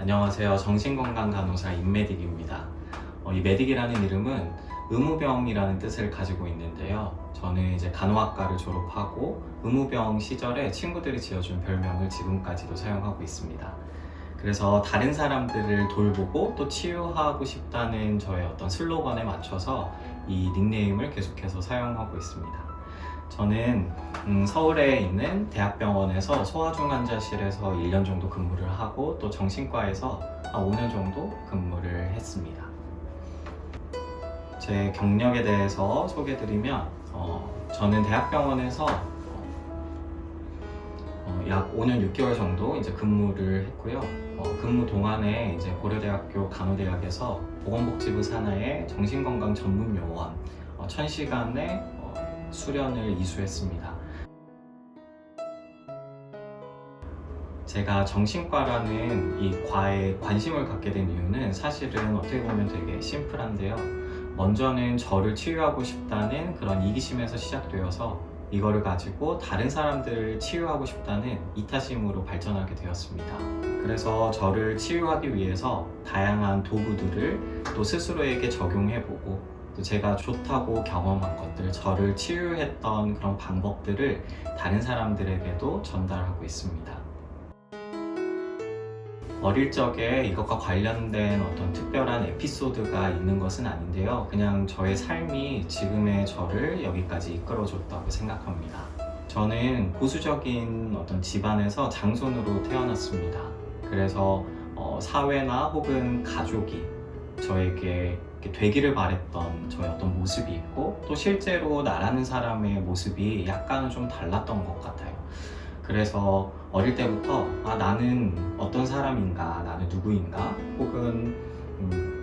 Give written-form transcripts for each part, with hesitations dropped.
안녕하세요. 정신건강 간호사 임메딕입니다. 이 메딕이라는 이름은 의무병이라는 뜻을 가지고 있는데요. 저는 이제 간호학과를 졸업하고 의무병 시절에 친구들이 지어준 별명을 지금까지도 사용하고 있습니다. 그래서 다른 사람들을 돌보고 또 치유하고 싶다는 저의 어떤 슬로건에 맞춰서 이 닉네임을 계속해서 사용하고 있습니다. 저는 서울에 있는 대학병원에서 소아중환자실에서 1년 정도 근무를 하고 또 정신과에서 5년 정도 근무를 했습니다. 제 경력에 대해서 소개드리면 저는 대학병원에서 약 5년 6개월 정도 이제 근무를 했고요. 근무 동안에 이제 고려대학교 간호대학에서 보건복지부 산하의 정신건강 전문요원 1000시간의 수련을 이수했습니다. 제가 정신과라는 이 과에 관심을 갖게 된 이유는 사실은 어떻게 보면 되게 심플한데요. 먼저는 저를 치유하고 싶다는 그런 이기심에서 시작되어서 이거를 가지고 다른 사람들을 치유하고 싶다는 이타심으로 발전하게 되었습니다. 그래서 저를 치유하기 위해서 다양한 도구들을 또 스스로에게 적용해보고 또 제가 좋다고 경험한 것들, 저를 치유했던 그런 방법들을 다른 사람들에게도 전달하고 있습니다. 어릴 적에 이것과 관련된 어떤 특별한 에피소드가 있는 것은 아닌데요. 그냥 저의 삶이 지금의 저를 여기까지 이끌어줬다고 생각합니다. 저는 보수적인 어떤 집안에서 장손으로 태어났습니다. 그래서 사회나 혹은 가족이 저에게 되기를 바랬던 저의 어떤 모습이 있고 또 실제로 나라는 사람의 모습이 약간은 좀 달랐던 것 같아요. 그래서 어릴 때부터 나는 어떤 사람인가, 나는 누구인가, 혹은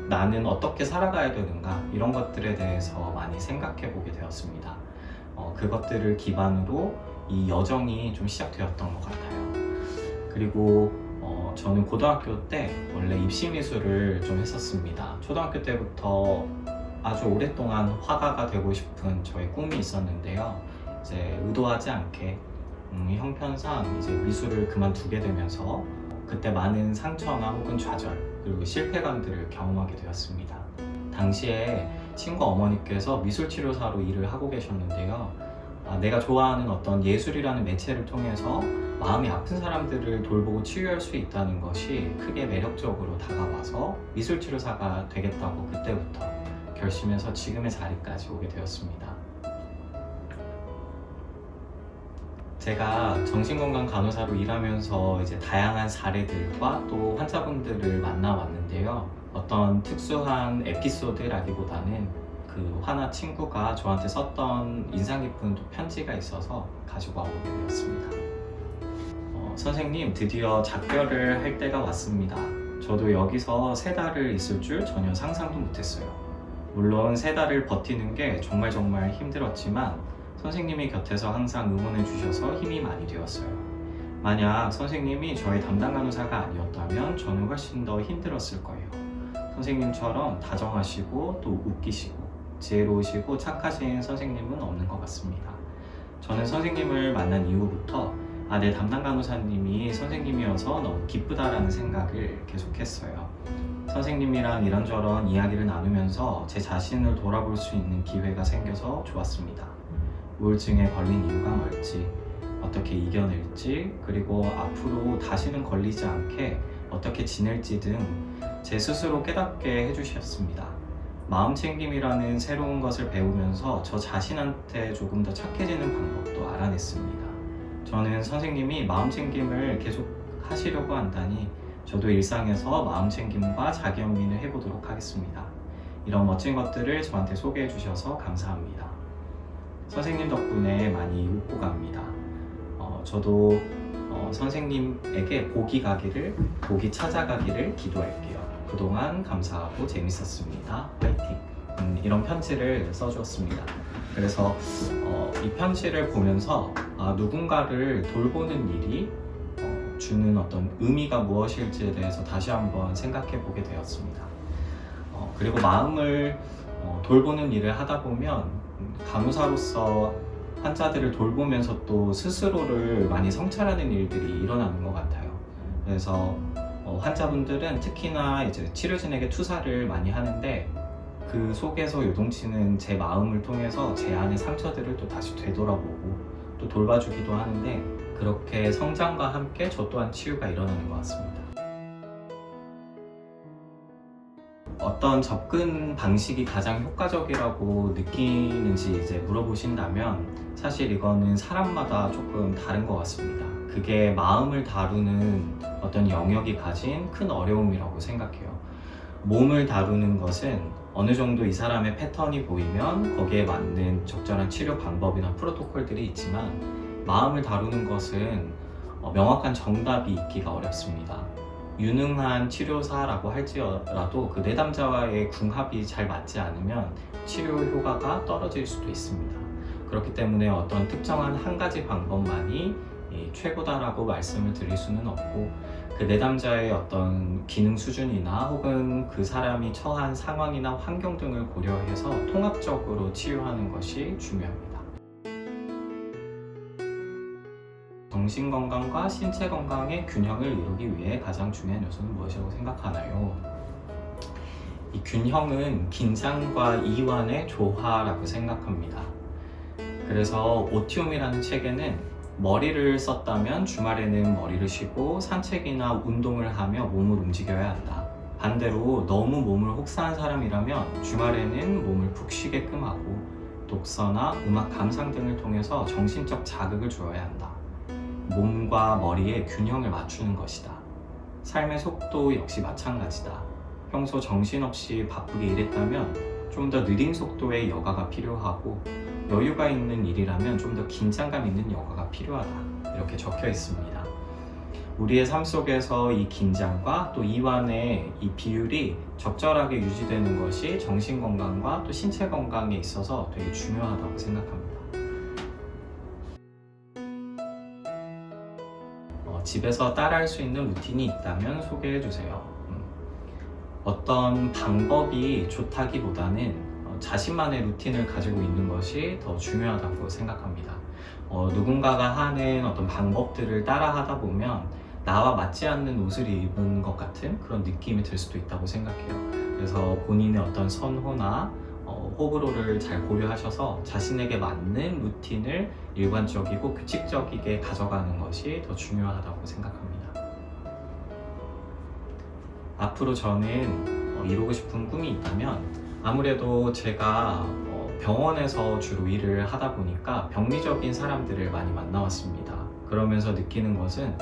나는 어떻게 살아가야 되는가 이런 것들에 대해서 많이 생각해 보게 되었습니다. 그것들을 기반으로 이 여정이 좀 시작되었던 것 같아요. 그리고 저는 고등학교 때 원래 입시미술을 좀 했었습니다. 초등학교 때부터 아주 오랫동안 화가가 되고 싶은 저의 꿈이 있었는데요. 이제 의도하지 않게 형편상 이제 미술을 그만두게 되면서 그때 많은 상처나 혹은 좌절 그리고 실패감들을 경험하게 되었습니다. 당시에 친구 어머니께서 미술치료사로 일을 하고 계셨는데요. 내가 좋아하는 어떤 예술이라는 매체를 통해서 마음이 아픈 사람들을 돌보고 치유할 수 있다는 것이 크게 매력적으로 다가와서 미술치료사가 되겠다고 그때부터 결심해서 지금의 자리까지 오게 되었습니다. 제가 정신건강 간호사로 일하면서 이제 다양한 사례들과 또 환자분들을 만나왔는데요. 어떤 특수한 에피소드라기보다는 그 화나 친구가 저한테 썼던 인상 깊은 또 편지가 있어서 가지고 와보게 되었습니다. 선생님, 드디어 작별을 할 때가 왔습니다. 저도 여기서 3달을 있을 줄 전혀 상상도 못했어요. 물론 3달을 버티는 게 정말 힘들었지만 선생님이 곁에서 항상 응원해 주셔서 힘이 많이 되었어요. 만약 선생님이 저의 담당 간호사가 아니었다면 저는 훨씬 더 힘들었을 거예요. 선생님처럼 다정하시고 또 웃기시고 지혜로우시고 착하신 선생님은 없는 것 같습니다. 저는 선생님을 만난 이후부터 내 담당 간호사님이 선생님이어서 너무 기쁘다라는 생각을 계속했어요. 선생님이랑 이런저런 이야기를 나누면서 제 자신을 돌아볼 수 있는 기회가 생겨서 좋았습니다. 우울증에 걸린 이유가 뭘지, 어떻게 이겨낼지, 그리고 앞으로 다시는 걸리지 않게 어떻게 지낼지 등 제 스스로 깨닫게 해주셨습니다. 마음챙김이라는 새로운 것을 배우면서 저 자신한테 조금 더 착해지는 방법도 알아냈습니다. 저는 선생님이 마음챙김을 계속 하시려고 한다니 저도 일상에서 마음챙김과 자기연민을 해보도록 하겠습니다. 이런 멋진 것들을 저한테 소개해 주셔서 감사합니다. 선생님 덕분에 많이 웃고 갑니다. 저도 선생님에게 복이 찾아가기를 기도할게요. 그동안 감사하고 재밌었습니다. 화이팅! 이런 편지를 써주었습니다. 그래서 이 편지를 보면서 누군가를 돌보는 일이 주는 어떤 의미가 무엇일지에 대해서 다시 한번 생각해 보게 되었습니다. 그리고 마음을 돌보는 일을 하다 보면 간호사로서 환자들을 돌보면서 또 스스로를 많이 성찰하는 일들이 일어나는 것 같아요. 그래서 환자분들은 특히나 이제 치료진에게 투사를 많이 하는데 그 속에서 요동치는 제 마음을 통해서 제 안의 상처들을 또 다시 되돌아보고 또 돌봐주기도 하는데 그렇게 성장과 함께 저 또한 치유가 일어나는 것 같습니다. 어떤 접근 방식이 가장 효과적이라고 느끼는지 이제 물어보신다면 사실 이거는 사람마다 조금 다른 것 같습니다. 그게 마음을 다루는 어떤 영역이 가진 큰 어려움이라고 생각해요. 몸을 다루는 것은 어느 정도 이 사람의 패턴이 보이면 거기에 맞는 적절한 치료 방법이나 프로토콜들이 있지만 마음을 다루는 것은 명확한 정답이 있기가 어렵습니다. 유능한 치료사라고 할지라도 그 내담자와의 궁합이 잘 맞지 않으면 치료 효과가 떨어질 수도 있습니다. 그렇기 때문에 어떤 특정한 한 가지 방법만이 최고다라고 말씀을 드릴 수는 없고 그 내담자의 어떤 기능 수준이나 혹은 그 사람이 처한 상황이나 환경 등을 고려해서 통합적으로 치유하는 것이 중요합니다. 정신건강과 신체건강의 균형을 이루기 위해 가장 중요한 요소는 무엇이라고 생각하나요? 이 균형은 긴장과 이완의 조화라고 생각합니다. 그래서 오티움이라는 책에는 머리를 썼다면 주말에는 머리를 쉬고 산책이나 운동을 하며 몸을 움직여야 한다. 반대로 너무 몸을 혹사한 사람이라면 주말에는 몸을 푹 쉬게끔 하고 독서나 음악 감상 등을 통해서 정신적 자극을 주어야 한다. 몸과 머리의 균형을 맞추는 것이다. 삶의 속도 역시 마찬가지다. 평소 정신없이 바쁘게 일했다면 좀 더 느린 속도의 여가가 필요하고 여유가 있는 일이라면 좀 더 긴장감 있는 여가가 필요하다. 이렇게 적혀 있습니다. 우리의 삶 속에서 이 긴장과 또 이완의 이 비율이 적절하게 유지되는 것이 정신건강과 또 신체건강에 있어서 되게 중요하다고 생각합니다. 집에서 따라할 수 있는 루틴이 있다면 소개해 주세요. 어떤 방법이 좋다기보다는 자신만의 루틴을 가지고 있는 것이 더 중요하다고 생각합니다. 누군가가 하는 어떤 방법들을 따라 하다 보면 나와 맞지 않는 옷을 입은 것 같은 그런 느낌이 들 수도 있다고 생각해요. 그래서 본인의 어떤 선호나 호불호를 잘 고려하셔서 자신에게 맞는 루틴을 일관적이고 규칙적이게 가져가는 것이 더 중요하다고 생각합니다. 앞으로 저는 이루고 싶은 꿈이 있다면 아무래도 제가 병원에서 주로 일을 하다 보니까 병리적인 사람들을 많이 만나왔습니다. 그러면서 느끼는 것은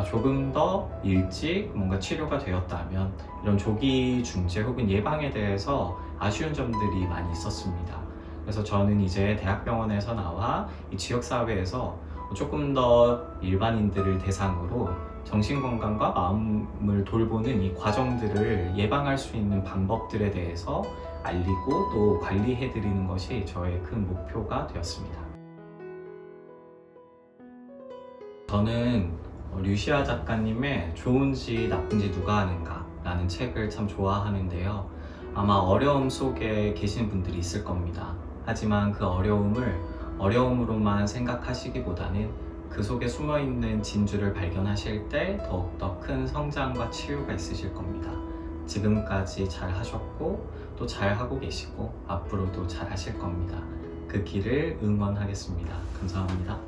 조금 더 일찍 뭔가 치료가 되었다면 이런 조기 중재 혹은 예방에 대해서 아쉬운 점들이 많이 있었습니다. 그래서 저는 이제 대학병원에서 나와 이 지역사회에서 조금 더 일반인들을 대상으로 정신건강과 마음을 돌보는 이 과정들을 예방할 수 있는 방법들에 대해서 알리고 또 관리해드리는 것이 저의 큰 목표가 되었습니다. 저는 류시아 작가님의 좋은지 나쁜지 누가 아는가 라는 책을 참 좋아하는데요. 아마 어려움 속에 계신 분들이 있을 겁니다. 하지만 그 어려움을 어려움으로만 생각하시기보다는 그 속에 숨어있는 진주를 발견하실 때 더욱더 큰 성장과 치유가 있으실 겁니다. 지금까지 잘 하셨고 또 잘 하고 계시고 앞으로도 잘 하실 겁니다. 그 길을 응원하겠습니다. 감사합니다.